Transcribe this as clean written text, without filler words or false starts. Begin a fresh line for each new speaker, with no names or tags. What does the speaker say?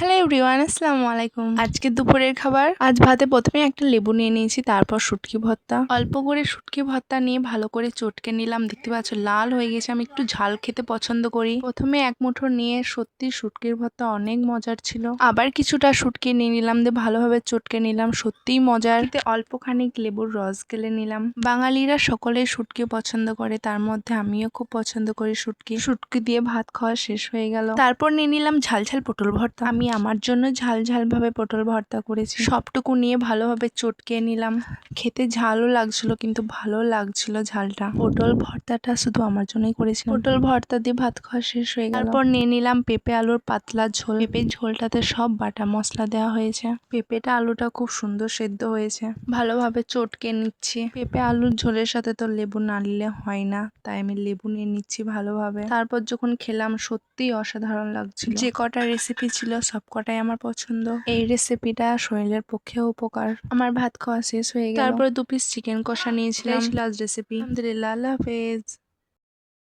Hello everyone, আসসালামু আলাইকুম। আজকে দুপুরের খাবার, আজ ভাতে প্রথমে একটা লেবু নিয়ে নিয়েছি, তারপর শুটকি ভর্তা। অল্প করে শুটকি ভর্তা নিয়ে ভালো করে চটকে নিলাম। দেখতে পাচ্ছ লাল হয়ে গেছে। আমি একটু ঝাল খেতে পছন্দ করি। প্রথমে এক মুঠো নিয়ে সত্যি শুটকির ভর্তা অনেক মজার ছিল। আবার কিছুটা শুটকি নিয়ে নিলাম, দিয়ে ভালোভাবে চটকে নিলাম। সত্যিই মজার। এতে অল্প খানিক লেবুর রস গেলে নিলাম। বাঙালিরা সকলেই শুটকি পছন্দ করে, তার মধ্যে আমিও খুব পছন্দ করি শুটকি। শুটকি দিয়ে ভাত খাওয়া শেষ হয়ে গেল। তারপর নিয়ে নিলাম ঝাল ঝাল পটল ভর্তা। আমি আমার জন্য ঝাল ঝাল ভাবে পটল ভর্তা করেছি। সবটুকু নিয়ে ভালোভাবে চটকে নিলাম। খেতে ঝালও লাগছিল, কিন্তু ভালো লাগছিল ঝালটা। পটল ভর্তাটা শুধু আমার জন্যই করেছি। পটল ভর্তা দিয়ে ভাত খাওয়া শেষ হয়ে গেল। তারপর নিয়ে নিলাম পেঁপে আলুর পাতলা ঝোল। পেঁপের ঝোলটাতে সব বাটা মশলা দেওয়া হয়েছে। পেঁপেটা আলুটা খুব সুন্দর সেদ্ধ হয়েছে। ভালোভাবে চটকে নিচ্ছি। পেঁপে আলুর ঝোলের সাথে তো লেবু না নিলে হয় না, তাই আমি লেবু নিয়ে নিচ্ছি ভালোভাবে। তারপর যখন খেলাম সত্যিই অসাধারণ লাগছিল। যে কটা রেসিপি ছিল সব কটাই আমার পছন্দ। এই রেসিপিটা শরীরের পক্ষেও উপকার। আমার ভাত খাওয়া শেষ হয়ে গেল। তারপর 2 পিস চিকেন কষা নিয়েছিলাম। Last recipe. আলহামদুলিল্লাহ, আল্লাহ হাফেজ।